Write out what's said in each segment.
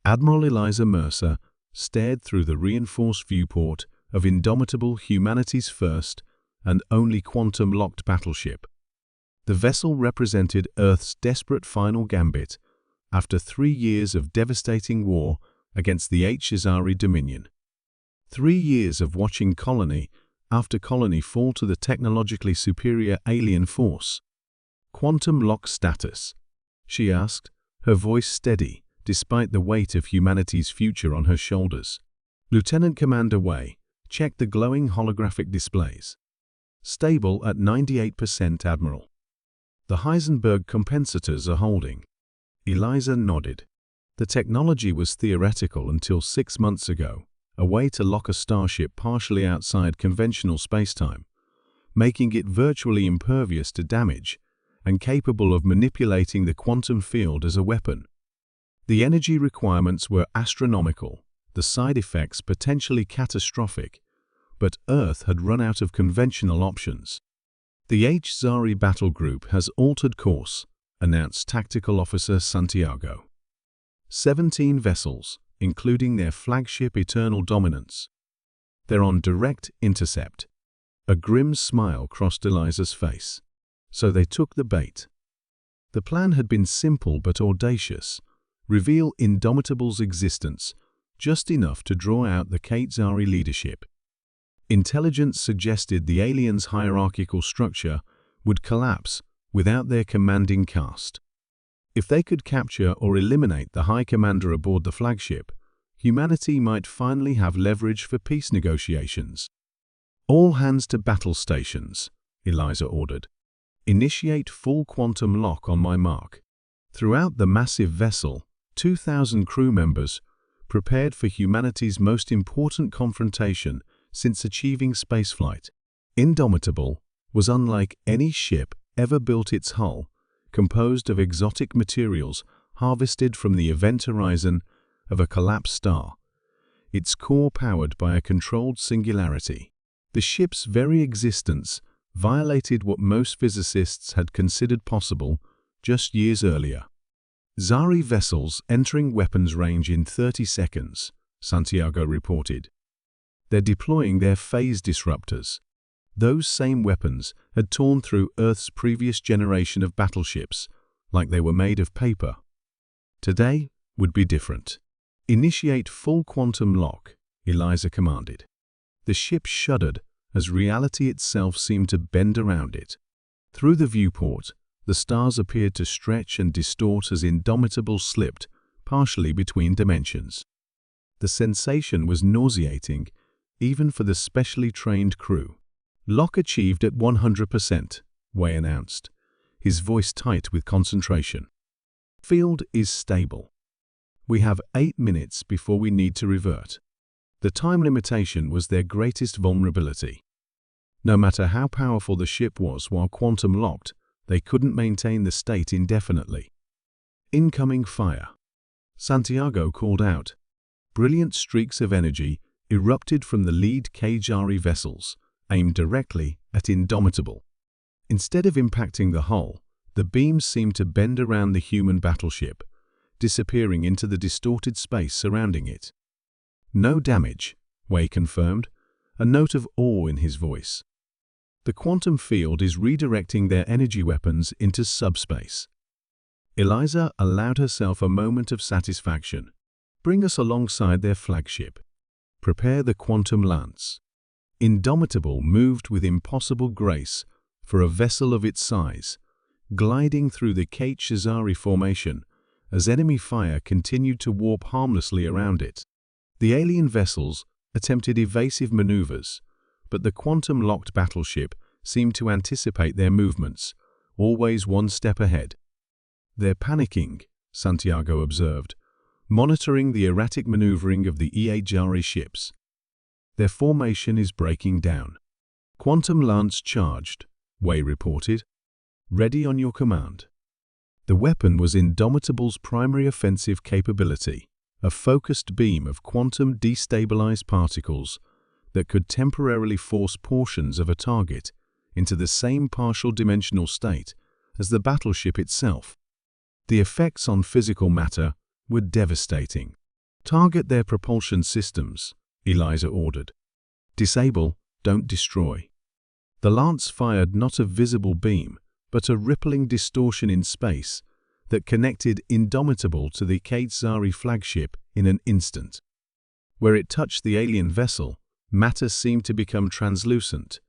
Admiral Eliza Mercer stared through the reinforced viewport of Indomitable, humanity's first and only quantum-locked battleship. The vessel represented Earth's desperate final gambit after 3 years of devastating war against the HFY Dominion. 3 years of watching colony after colony fall to the technologically superior alien force. "Quantum lock status?" she asked, her voice steady despite the weight of humanity's future on her shoulders. Lieutenant Commander Wei checked the glowing holographic displays. "Stable at 98%, Admiral. The Heisenberg compensators are holding." Eliza nodded. The technology was theoretical until 6 months ago, a way to lock a starship partially outside conventional spacetime, making it virtually impervious to damage and capable of manipulating the quantum field as a weapon. The energy requirements were astronomical, the side effects potentially catastrophic, but Earth had run out of conventional options. "The HFY battle group has altered course," announced Tactical Officer Santiago. 17 vessels, including their flagship Eternal Dominance. "They're on direct intercept." A grim smile crossed Eliza's face. So they took the bait. The plan had been simple but audacious. Reveal Indomitable's existence, just enough to draw out the HFY leadership. Intelligence suggested the aliens' hierarchical structure would collapse without their commanding caste. If they could capture or eliminate the High Commander aboard the flagship, humanity might finally have leverage for peace negotiations. "All hands to battle stations," Eliza ordered. "Initiate full quantum lock on my mark." Throughout the massive vessel, 2,000 crew members prepared for humanity's most important confrontation since achieving spaceflight. Indomitable was unlike any ship ever built. Its hull, composed of exotic materials harvested from the event horizon of a collapsed star, its core powered by a controlled singularity. The ship's very existence violated what most physicists had considered possible just years earlier. "Zari vessels entering weapons range in 30 seconds, Santiago reported. "They're deploying their phase disruptors." Those same weapons had torn through Earth's previous generation of battleships like they were made of paper. Today would be different. "Initiate full quantum lock," Eliza commanded. The ship shuddered as reality itself seemed to bend around it. Through the viewport, the stars appeared to stretch and distort as Indomitable slipped partially between dimensions. The sensation was nauseating, even for the specially trained crew. "Lock achieved at 100%, Wei announced, his voice tight with concentration. "Field is stable. We have 8 minutes before we need to revert." The time limitation was their greatest vulnerability. No matter how powerful the ship was while quantum locked, they couldn't maintain the state indefinitely. "Incoming fire," Santiago called out. Brilliant streaks of energy erupted from the lead HFY vessels, aimed directly at Indomitable. Instead of impacting the hull, the beams seemed to bend around the human battleship, disappearing into the distorted space surrounding it. "No damage," Wei confirmed, a note of awe in his voice. "The quantum field is redirecting their energy weapons into subspace." Eliza allowed herself a moment of satisfaction. "Bring us alongside their flagship. Prepare the quantum lance." Indomitable moved with impossible grace for a vessel of its size, gliding through the HFY formation as enemy fire continued to warp harmlessly around it. The alien vessels attempted evasive maneuvers, but the quantum-locked battleship seemed to anticipate their movements, always one step ahead. "They're panicking," Santiago observed, monitoring the erratic maneuvering of the HFY ships. "Their formation is breaking down." "Quantum lance charged," Wei reported. "Ready on your command." The weapon was Indomitable's primary offensive capability, a focused beam of quantum destabilized particles that could temporarily force portions of a target into the same partial dimensional state as the battleship itself. The effects on physical matter were devastating. Target their propulsion systems, Eliza ordered. Disable, don't destroy. The lance fired not a visible beam, but a rippling distortion in space that connected Indomitable to the Khazari flagship in an instant. Where it touched the alien vessel, matter seemed to become translucent,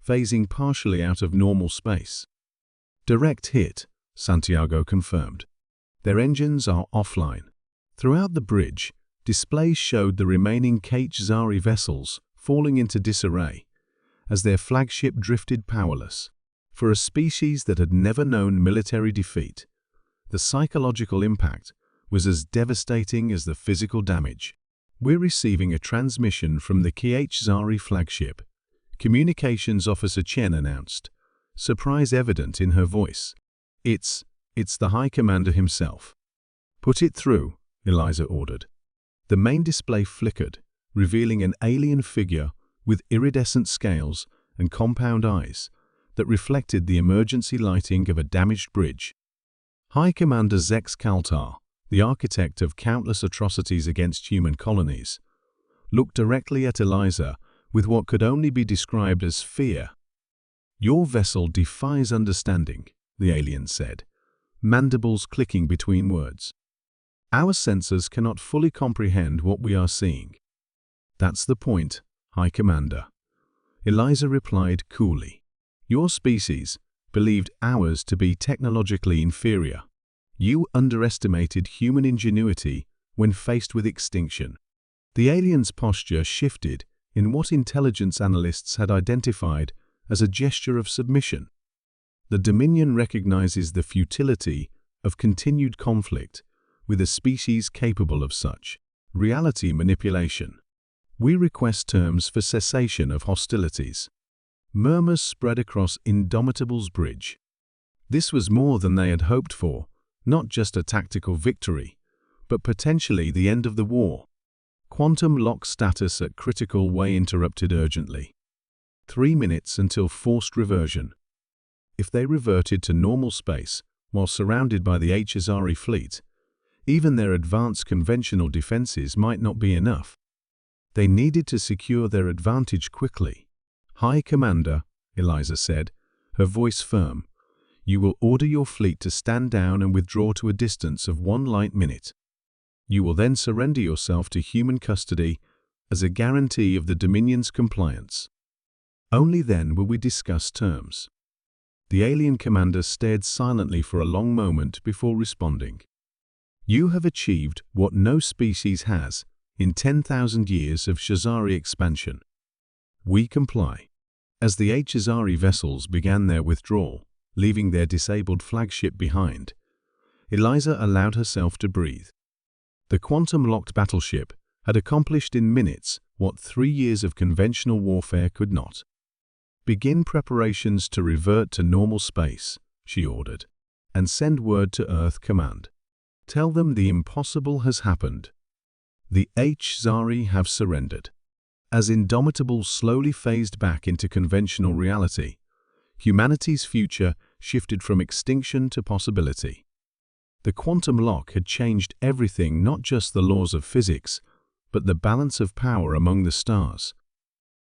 phasing partially out of normal space. Direct hit, Santiago confirmed. Their engines are offline. Throughout the bridge, displays showed the remaining Khazari vessels falling into disarray as their flagship drifted powerless. For a species that had never known military defeat, the psychological impact was as devastating as the physical damage. We're receiving a transmission from the Khazari flagship, Communications Officer Chen announced, surprise evident in her voice. It's the High Commander himself. Put it through, Eliza ordered. The main display flickered, revealing an alien figure with iridescent scales and compound eyes that reflected the emergency lighting of a damaged bridge. High Commander Zex Kaltar, the architect of countless atrocities against human colonies, looked directly at Eliza with what could only be described as fear. Your vessel defies understanding, the alien said, mandibles clicking between words. Our sensors cannot fully comprehend what we are seeing. That's the point, High Commander. Eliza replied coolly. Your species believed ours to be technologically inferior. You underestimated human ingenuity when faced with extinction. The alien's posture shifted in what intelligence analysts had identified as a gesture of submission. The Dominion recognizes the futility of continued conflict with a species capable of such reality manipulation. We request terms for cessation of hostilities. Murmurs spread across Indomitable's bridge. This was more than they had hoped for, not just a tactical victory, but potentially the end of the war. Quantum lock status at critical way interrupted urgently. 3 minutes until forced reversion. If they reverted to normal space while surrounded by the HFY fleet, even their advanced conventional defenses might not be enough. They needed to secure their advantage quickly. High Commander, Eliza said, her voice firm, you will order your fleet to stand down and withdraw to a distance of 1 light minute. You will then surrender yourself to human custody as a guarantee of the Dominion's compliance. Only then will we discuss terms. The alien commander stared silently for a long moment before responding. You have achieved what no species has in 10,000 years of Khazari expansion. We comply. As the HFY vessels began their withdrawal, leaving their disabled flagship behind, Eliza allowed herself to breathe. The quantum-locked battleship had accomplished in minutes what 3 years of conventional warfare could not. Begin preparations to revert to normal space, she ordered, and send word to Earth Command. Tell them the impossible has happened. The HFY have surrendered. As Indomitable slowly phased back into conventional reality, humanity's future shifted from extinction to possibility. The quantum lock had changed everything, not just the laws of physics, but the balance of power among the stars.